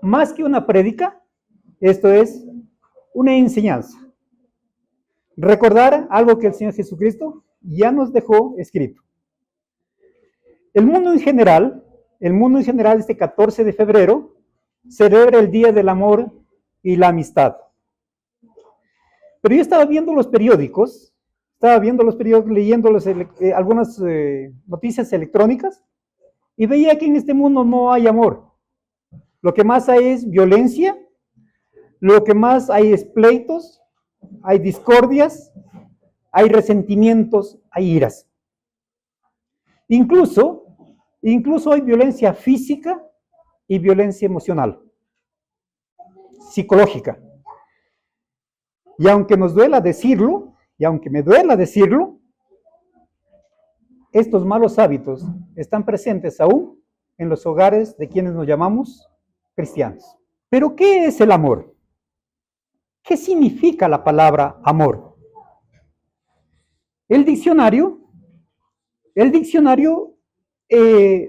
más que una prédica, esto es una enseñanza. Recordar algo que el Señor Jesucristo ya nos dejó escrito. El mundo en general, este 14 de febrero, celebra el Día del Amor y la Amistad. Pero yo estaba viendo los periódicos, leyendo algunas noticias electrónicas, y veía que en este mundo no hay amor. Lo que más hay es violencia, lo que más hay es pleitos, hay discordias, hay resentimientos, hay iras. Incluso hay violencia física y violencia emocional, psicológica. Y aunque nos duela decirlo, y aunque me duela decirlo, estos malos hábitos están presentes aún en los hogares de quienes nos llamamos cristianos. Pero ¿qué es el amor? ¿Qué significa la palabra amor? El diccionario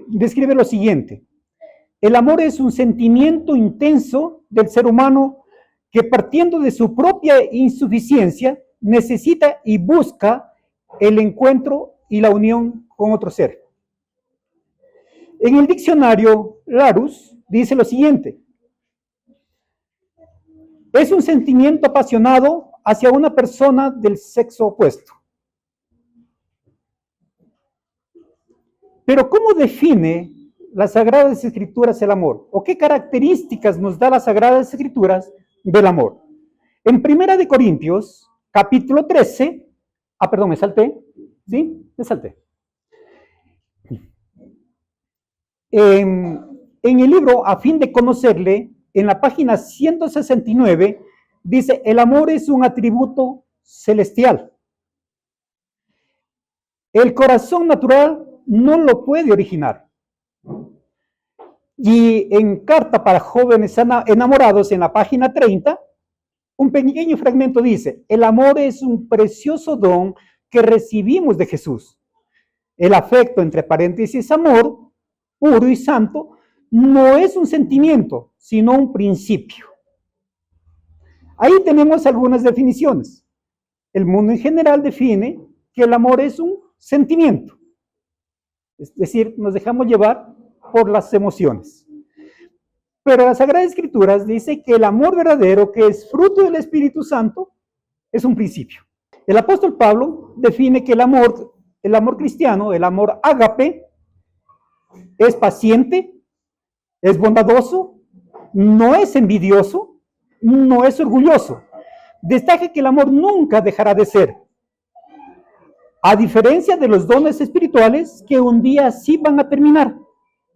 describe lo siguiente: el amor es un sentimiento intenso del ser humano que, partiendo de su propia insuficiencia, necesita y busca el encuentro y la unión con otro ser. En el diccionario Larousse dice lo siguiente: es un sentimiento apasionado hacia una persona del sexo opuesto. Pero ¿cómo define las Sagradas Escrituras el amor? ¿O qué características nos da las Sagradas Escrituras del amor? En 1 Corintios, capítulo 13, me salté. En el libro A fin de conocerle, en la página 169, dice: el amor es un atributo celestial. El corazón natural no lo puede originar. Y en Carta para Jóvenes Enamorados, en la página 30, un pequeño fragmento dice: el amor es un precioso don que recibimos de Jesús. El afecto, entre paréntesis, amor, puro y santo, no es un sentimiento, sino un principio. Ahí tenemos algunas definiciones. El mundo en general define que el amor es un sentimiento. Es decir, nos dejamos llevar por las emociones. Pero la Sagrada Escritura dice que el amor verdadero, que es fruto del Espíritu Santo, es un principio. El apóstol Pablo define que el amor cristiano, el amor ágape, es paciente, es bondadoso, no es envidioso, no es orgulloso. Destaca que el amor nunca dejará de ser. A diferencia de los dones espirituales que un día sí van a terminar.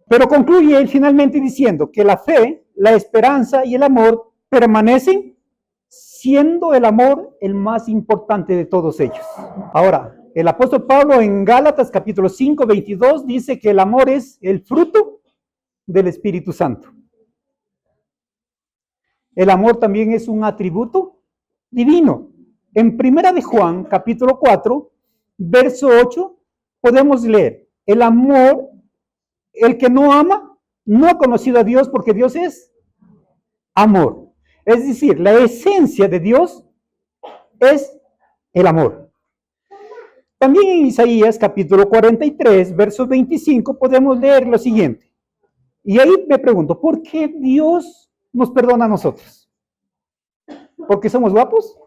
Pero concluye él finalmente diciendo que la fe, la esperanza y el amor permanecen, siendo el amor el más importante de todos ellos. Ahora, el apóstol Pablo en Gálatas capítulo 5, 22 dice que el amor es el fruto del Espíritu Santo. El amor también es un atributo divino. En 1 de Juan capítulo 4, verso 8, podemos leer: el amor, el que no ama, no ha conocido a Dios, porque Dios es amor. Es decir, la esencia de Dios es el amor. También en Isaías capítulo 43, verso 25, podemos leer lo siguiente. Y ahí me pregunto, ¿por qué Dios nos perdona a nosotros? ¿Porque somos guapos?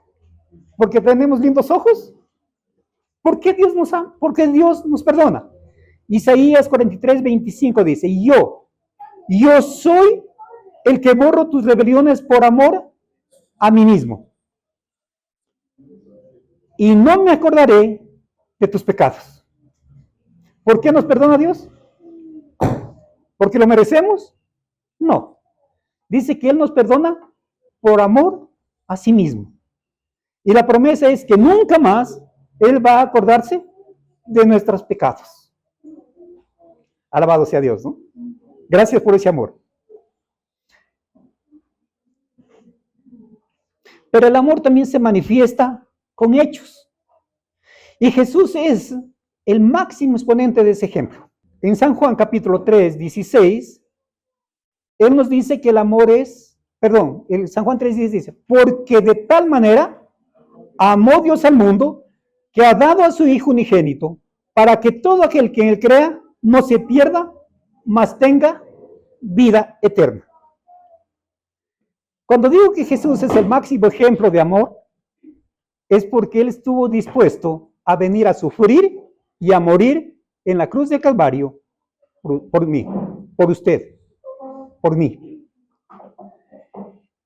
¿Porque tenemos lindos ojos? ¿Por qué Dios nos ama? ¿Por qué Dios nos perdona? Isaías 43, 25 dice: yo soy el que borro tus rebeliones por amor a mí mismo, y no me acordaré de tus pecados. ¿Por qué nos perdona Dios? ¿Porque lo merecemos? No. Dice que Él nos perdona por amor a sí mismo. Y la promesa es que nunca más Él va a acordarse de nuestros pecados. Alabado sea Dios, ¿no? Gracias por ese amor. Pero el amor también se manifiesta con hechos. Y Jesús es el máximo exponente de ese ejemplo. En San Juan capítulo 3, 16, Él nos dice que el amor es, perdón, el San Juan 3:10 dice, porque de tal manera amó Dios al mundo que ha dado a su Hijo unigénito para que todo aquel que en él crea no se pierda, mas tenga vida eterna. Cuando digo que Jesús es el máximo ejemplo de amor, es porque Él estuvo dispuesto a venir a sufrir y a morir en la cruz del Calvario por mí, por usted, por mí.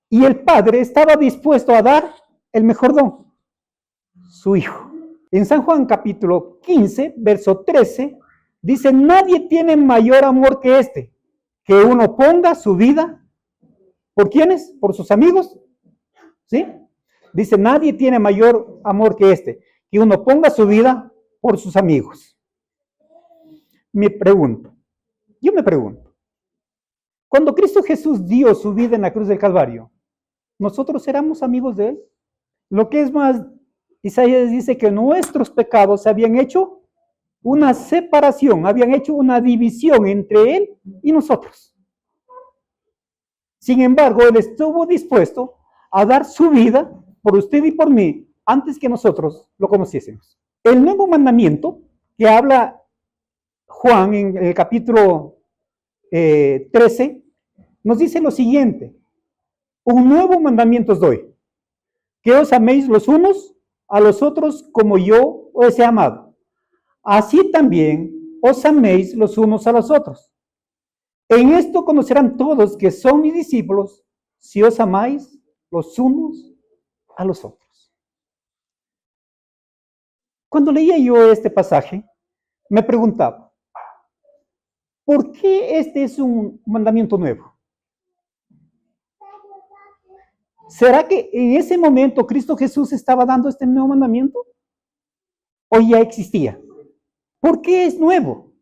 Y el Padre estaba dispuesto a dar el mejor don, su Hijo. En San Juan capítulo 15, verso 13, dice, nadie tiene mayor amor que este, que uno ponga su vida, ¿por quiénes? ¿Por sus amigos? ¿Sí? Dice, nadie tiene mayor amor que este, que uno ponga su vida por sus amigos. Yo me pregunto, cuando Cristo Jesús dio su vida en la cruz del Calvario, ¿nosotros éramos amigos de Él? Lo que es más, Isaías dice que nuestros pecados habían hecho una separación, habían hecho una división entre Él y nosotros. Sin embargo, Él estuvo dispuesto a dar su vida por usted y por mí antes que nosotros lo conociésemos. El nuevo mandamiento que habla Juan en el capítulo 13 nos dice lo siguiente: un nuevo mandamiento os doy, que os améis los unos a los otros como yo os he amado. Así también os améis los unos a los otros. En esto conocerán todos que son mis discípulos, si os amáis los unos a los otros. Cuando leía yo este pasaje, me preguntaba, ¿por qué este es un mandamiento nuevo? ¿Será que en ese momento Cristo Jesús estaba dando este nuevo mandamiento? ¿O ya existía? ¿Por qué es nuevo?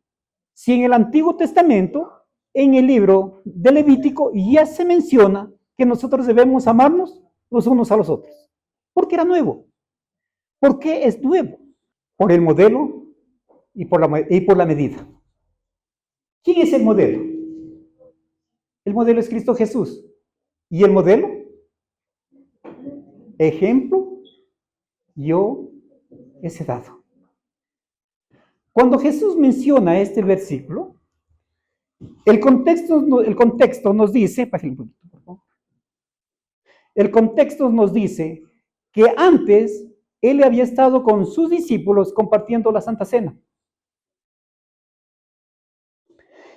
Si en el Antiguo Testamento, en el libro de Levítico, ya se menciona que nosotros debemos amarnos los unos a los otros. ¿Por qué era nuevo? ¿Por qué es nuevo? Por el modelo y por la medida. ¿Quién es el modelo? El modelo es Cristo Jesús. ¿Y el modelo? Ejemplo, yo he dado. Cuando Jesús menciona este versículo, el contexto nos dice, el contexto nos dice que antes Él había estado con sus discípulos compartiendo la Santa Cena.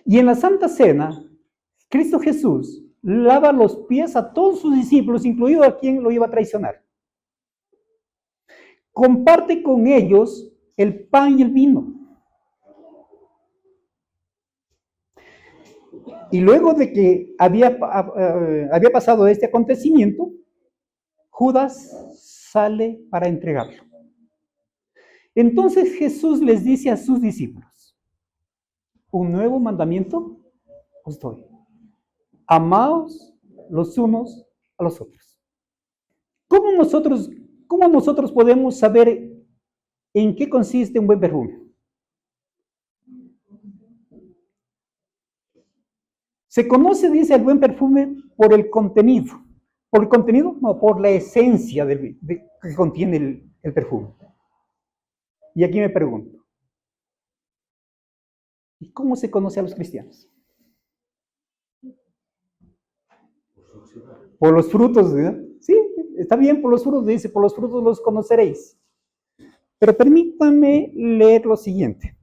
Y en la Santa Cena, Cristo Jesús lava los pies a todos sus discípulos, incluido a quien lo iba a traicionar. Comparte con ellos el pan y el vino. Y luego de que había pasado este acontecimiento, Judas sale para entregarlo. Entonces Jesús les dice a sus discípulos, un nuevo mandamiento os doy. Amaos los unos a los otros. ¿Cómo nosotros podemos saber en qué consiste un buen perfume? Se conoce, dice, el buen perfume por el contenido. ¿Por el contenido? No, por la esencia que contiene el perfume. Y aquí me pregunto, ¿y cómo se conoce a los cristianos? Por los frutos, ¿verdad? Sí, está bien, por los frutos, dice, por los frutos los conoceréis. Pero permítanme leer lo siguiente.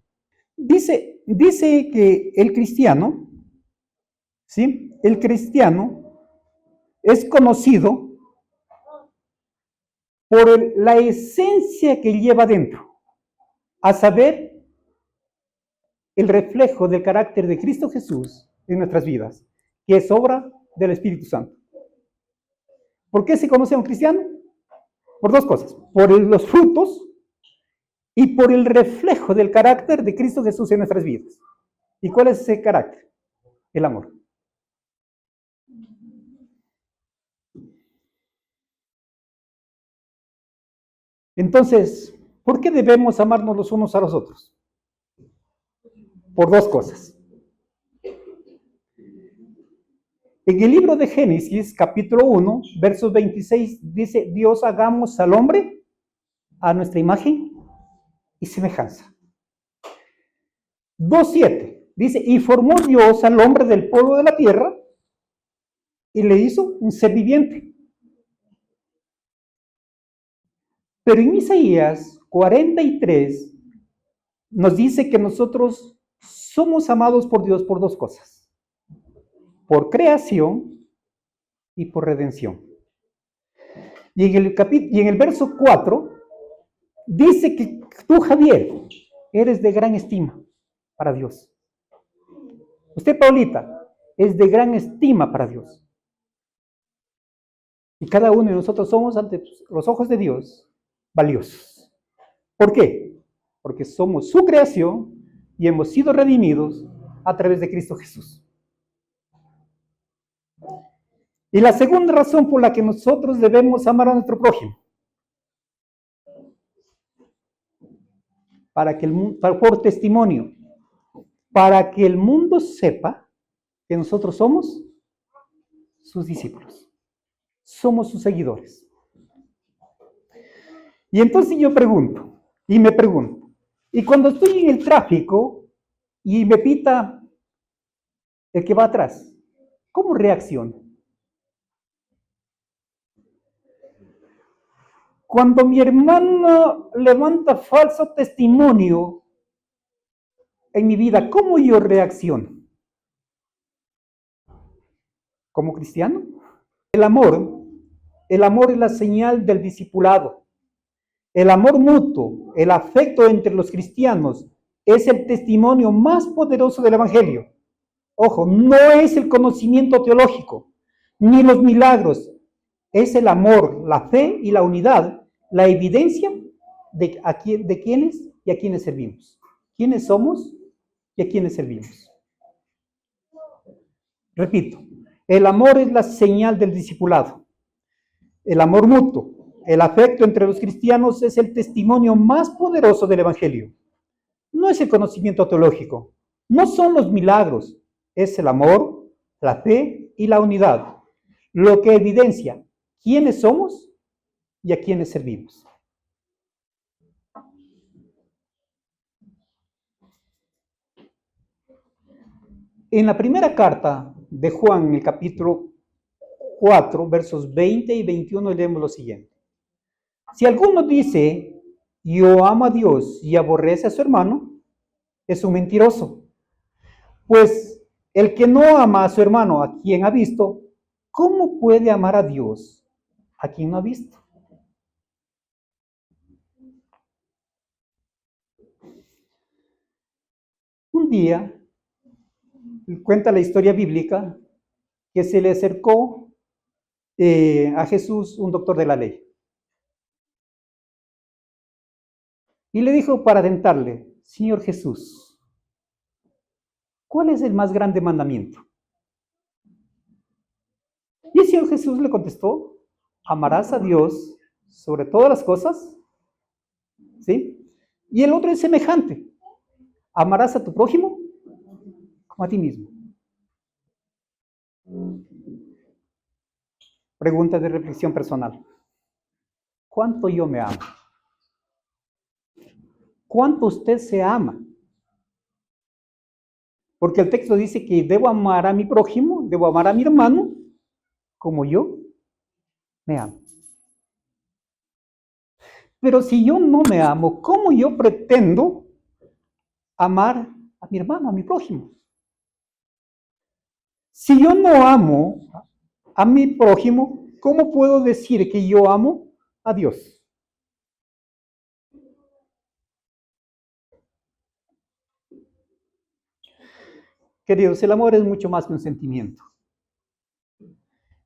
Dice que el cristiano, ¿sí? El cristiano es conocido por la esencia que lleva dentro, a saber, el reflejo del carácter de Cristo Jesús en nuestras vidas, que es obra del Espíritu Santo. ¿Por qué se conoce a un cristiano? Por dos cosas, por los frutos y por el reflejo del carácter de Cristo Jesús en nuestras vidas. ¿Y cuál es ese carácter? El amor. Entonces, ¿por qué debemos amarnos los unos a los otros? Por dos cosas. En el libro de Génesis, capítulo 1, versos 26, dice, Dios hagamos al hombre a nuestra imagen y semejanza. 2:7 dice, y formó Dios al hombre del polvo de la tierra y le hizo un ser viviente. Pero en Isaías 43 nos dice que nosotros somos amados por Dios por dos cosas, por creación y por redención. Y en el verso 4 dice que tú, Javier, eres de gran estima para Dios. Usted, Paulita, es de gran estima para Dios. Y cada uno de nosotros somos ante los ojos de Dios valiosos. ¿Por qué? Porque somos su creación y hemos sido redimidos a través de Cristo Jesús. Y la segunda razón por la que nosotros debemos amar a nuestro prójimo, por testimonio, para que el mundo sepa que nosotros somos sus discípulos, somos sus seguidores. Y entonces yo me pregunto, y cuando estoy en el tráfico y me pita el que va atrás, ¿cómo reacciono? Cuando mi hermano levanta falso testimonio en mi vida, ¿cómo yo reacciono? ¿Como cristiano? El amor es la señal del discipulado. El amor mutuo, el afecto entre los cristianos es el testimonio más poderoso del Evangelio. Ojo, no es el conocimiento teológico, ni los milagros, es el amor, la fe y la unidad, la evidencia de quiénes y a quiénes servimos. ¿Quiénes somos y a quiénes servimos? Repito, el amor es la señal del discipulado. El amor mutuo, el afecto entre los cristianos es el testimonio más poderoso del Evangelio. No es el conocimiento teológico, no son los milagros, es el amor, la fe y la unidad, lo que evidencia quiénes somos y a quiénes servimos. En la primera carta de Juan, en el capítulo 4, versos 20 y 21, leemos lo siguiente. Si alguno dice, yo amo a Dios y aborrece a su hermano, es un mentiroso. Pues el que no ama a su hermano, a quien ha visto, ¿cómo puede amar a Dios a quien no ha visto? Un día, cuenta la historia bíblica, que se le acercó a Jesús un doctor de la ley. Y le dijo para tentarle, Señor Jesús, ¿cuál es el más grande mandamiento? Y el Señor Jesús le contestó, amarás a Dios sobre todas las cosas, ¿sí? Y el otro es semejante, amarás a tu prójimo como a ti mismo. Pregunta de reflexión personal. ¿Cuánto yo me amo? ¿Cuánto usted se ama? Porque el texto dice que debo amar a mi prójimo, debo amar a mi hermano, como yo me amo. Pero si yo no me amo, ¿cómo yo pretendo amar a mi hermano, a mi prójimo? Si yo no amo a mi prójimo, ¿cómo puedo decir que yo amo a Dios? Queridos, el amor es mucho más que un sentimiento.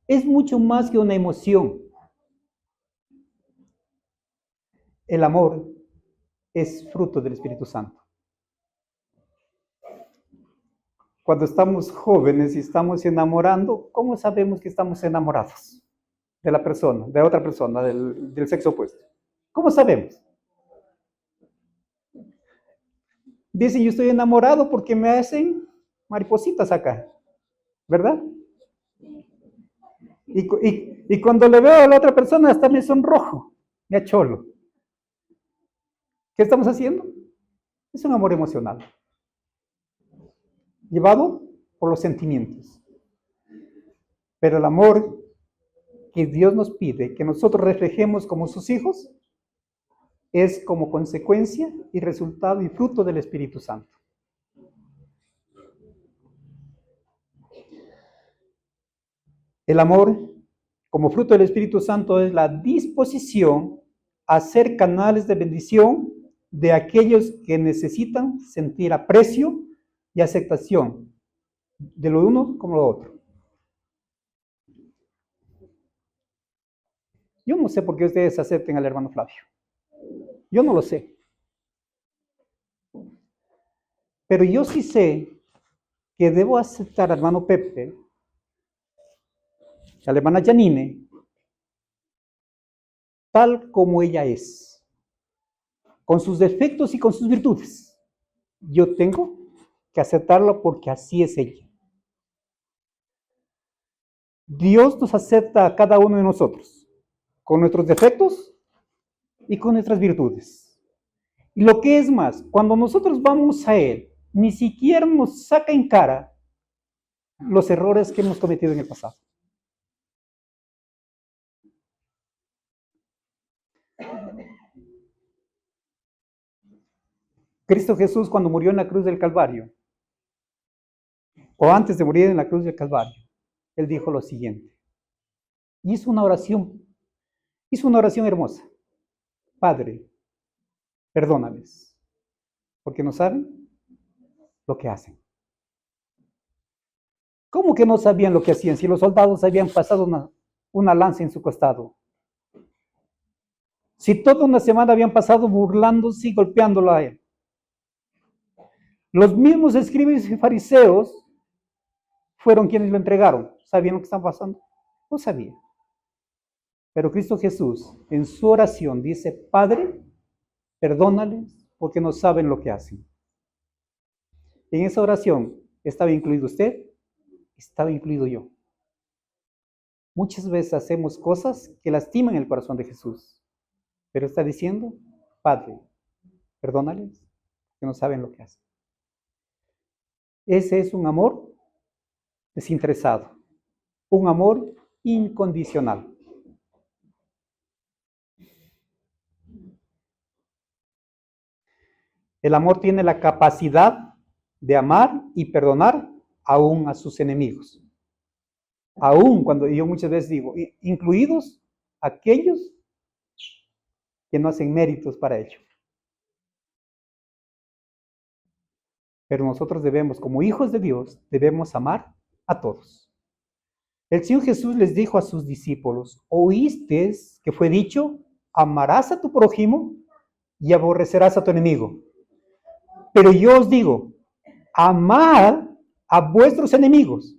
Es mucho más que una emoción. El amor es fruto del Espíritu Santo. Cuando estamos jóvenes y estamos enamorando, ¿cómo sabemos que estamos enamorados de la persona, de otra persona, del sexo opuesto? ¿Cómo sabemos? Dicen, yo estoy enamorado porque me hacen maripositas acá, ¿verdad? Y cuando le veo a la otra persona, hasta me sonrojo, me acholo. ¿Qué estamos haciendo? Es un amor emocional, llevado por los sentimientos. Pero el amor que Dios nos pide que nosotros reflejemos como sus hijos es como consecuencia y resultado y fruto del Espíritu Santo. El amor, como fruto del Espíritu Santo, es la disposición a ser canales de bendición de aquellos que necesitan sentir aprecio y aceptación de lo uno como lo otro. Yo no sé por qué ustedes acepten al hermano Flavio. Yo no lo sé. Pero yo sí sé que debo aceptar al hermano Pepe, a la hermana Janine, tal como ella es, con sus defectos y con sus virtudes. Yo tengo que aceptarlo porque así es ella. Dios nos acepta a cada uno de nosotros, con nuestros defectos y con nuestras virtudes. Y lo que es más, cuando nosotros vamos a Él, ni siquiera nos saca en cara los errores que hemos cometido en el pasado. Cristo Jesús, cuando murió en la cruz del Calvario, o antes de morir en la cruz del Calvario, Él dijo lo siguiente. Y hizo una oración hermosa. Padre, perdónales, porque no saben lo que hacen. ¿Cómo que no sabían lo que hacían si los soldados habían pasado una lanza en su costado? Si toda una semana habían pasado burlándose y golpeándolo a él. Los mismos escribas y fariseos fueron quienes lo entregaron. ¿Sabían lo que estaba pasando? No sabían. Pero Cristo Jesús, en su oración, dice, Padre, perdónales porque no saben lo que hacen. En esa oración estaba incluido usted, estaba incluido yo. Muchas veces hacemos cosas que lastiman el corazón de Jesús, pero está diciendo, Padre, perdónales porque no saben lo que hacen. Ese es un amor desinteresado, un amor incondicional. El amor tiene la capacidad de amar y perdonar aún a sus enemigos. Aún cuando yo muchas veces digo, incluidos aquellos que no hacen méritos para ello. Pero nosotros debemos, como hijos de Dios, debemos amar a todos. El Señor Jesús les dijo a sus discípulos, oíste que fue dicho, amarás a tu prójimo y aborrecerás a tu enemigo. Pero yo os digo, amad a vuestros enemigos,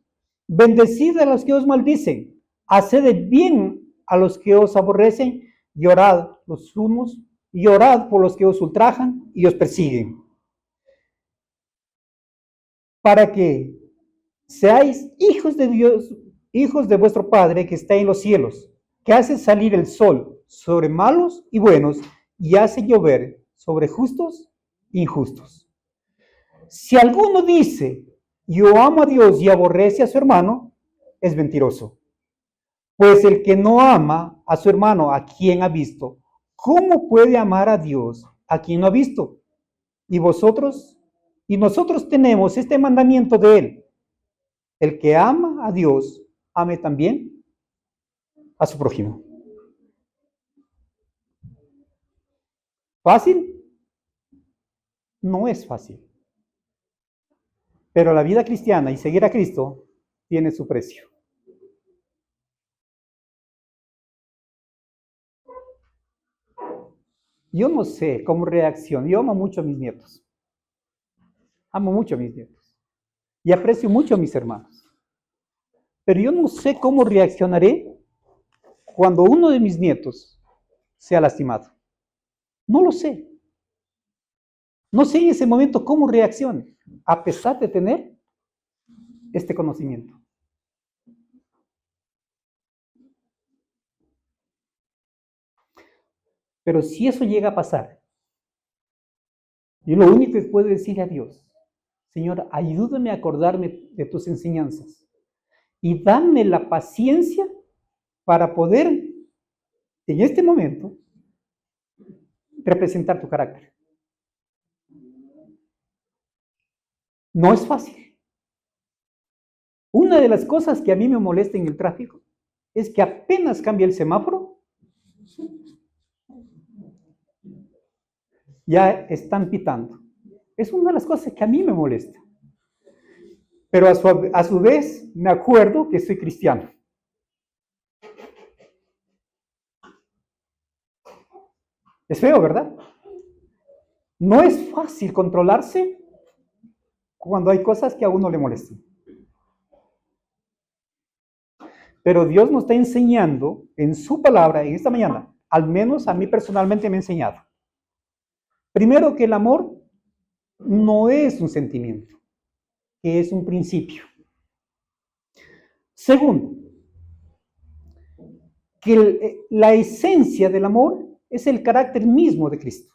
bendecid a los que os maldicen, haced bien a los que os aborrecen y orad los unos y orad por los que os ultrajan y os persiguen. Para que seáis hijos de Dios, hijos de vuestro Padre que está en los cielos, que hace salir el sol sobre malos y buenos y hace llover sobre justos e injustos. Si alguno dice, yo amo a Dios y aborrece a su hermano, es mentiroso. Pues el que no ama a su hermano, a quien ha visto, ¿cómo puede amar a Dios a quien no ha visto? Y nosotros tenemos este mandamiento de él. El que ama a Dios, ame también a su prójimo. ¿Fácil? No es fácil. Pero la vida cristiana y seguir a Cristo tiene su precio. Yo no sé cómo reacciono. Yo amo mucho a mis nietos. Amo mucho a mis nietos. Y aprecio mucho a mis hermanos. Pero yo no sé cómo reaccionaré cuando uno de mis nietos sea lastimado. No lo sé. No sé en ese momento cómo reaccione, a pesar de tener este conocimiento. Pero si eso llega a pasar, yo lo único que puedo decir a Dios, Señor, ayúdame a acordarme de tus enseñanzas y dame la paciencia para poder, en este momento, representar tu carácter. No es fácil. Una de las cosas que a mí me molesta en el tráfico es que apenas cambia el semáforo, ya están pitando. Es una de las cosas que a mí me molesta. Pero a su vez me acuerdo que soy cristiano. Es feo, ¿verdad? No es fácil controlarse cuando hay cosas que a uno le molestan. Pero Dios nos está enseñando en su palabra en esta mañana, al menos a mí personalmente me ha enseñado. Primero, que el amor no es un sentimiento, que es un principio. Segundo, que la esencia del amor es el carácter mismo de Cristo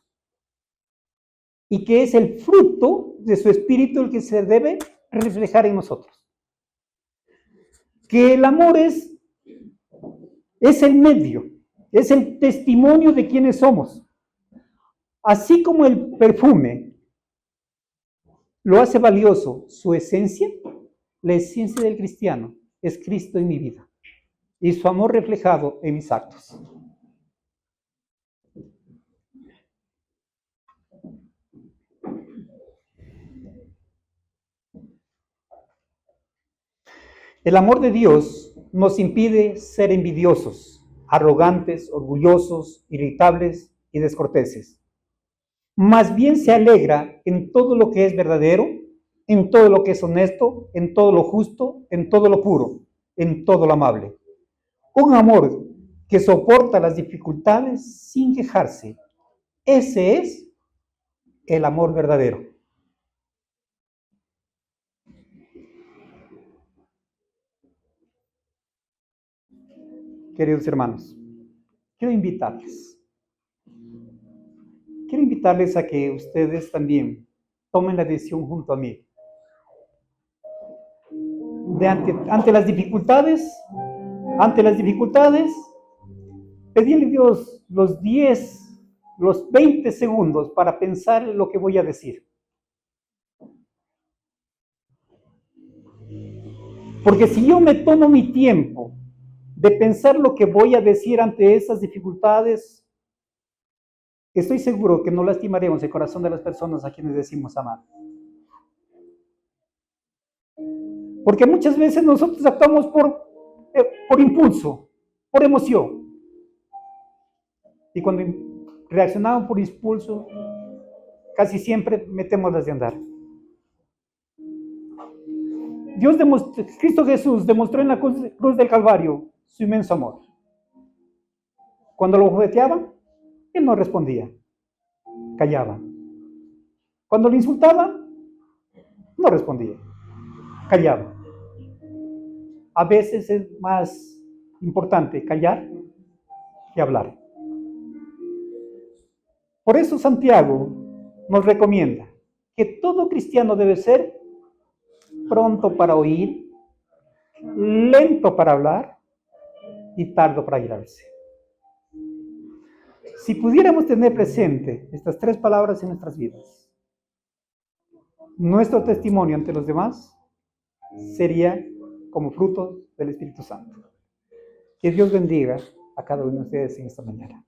y que es el fruto de su espíritu el que se debe reflejar en nosotros. Que el amor es el medio, es el testimonio de quienes somos. Así como el perfume lo hace valioso su esencia, la esencia del cristiano es Cristo en mi vida y su amor reflejado en mis actos. El amor de Dios nos impide ser envidiosos, arrogantes, orgullosos, irritables y descorteses. Más bien se alegra en todo lo que es verdadero, en todo lo que es honesto, en todo lo justo, en todo lo puro, en todo lo amable. Un amor que soporta las dificultades sin quejarse. Ese es el amor verdadero. Queridos hermanos, quiero invitarles a que ustedes también tomen la decisión junto a mí. Ante las dificultades, pedirle a Dios los 10, los 20 segundos para pensar en lo que voy a decir. Porque si yo me tomo mi tiempo de pensar lo que voy a decir ante esas dificultades, estoy seguro que no lastimaremos el corazón de las personas a quienes decimos amar. Porque muchas veces nosotros actuamos por impulso, por emoción. Y cuando reaccionamos por impulso, casi siempre metemos las de andar. Cristo Jesús demostró en la cruz del Calvario su inmenso amor. Cuando lo jugueteaban, él no respondía, callaba. Cuando lo insultaban, no respondía, callaba. A veces es más importante callar que hablar. Por eso Santiago nos recomienda que todo cristiano debe ser pronto para oír, lento para hablar y tardo para irarse. Si pudiéramos tener presente estas 3 palabras en nuestras vidas, nuestro testimonio ante los demás sería como fruto del Espíritu Santo. Que Dios bendiga a cada uno de ustedes en esta mañana.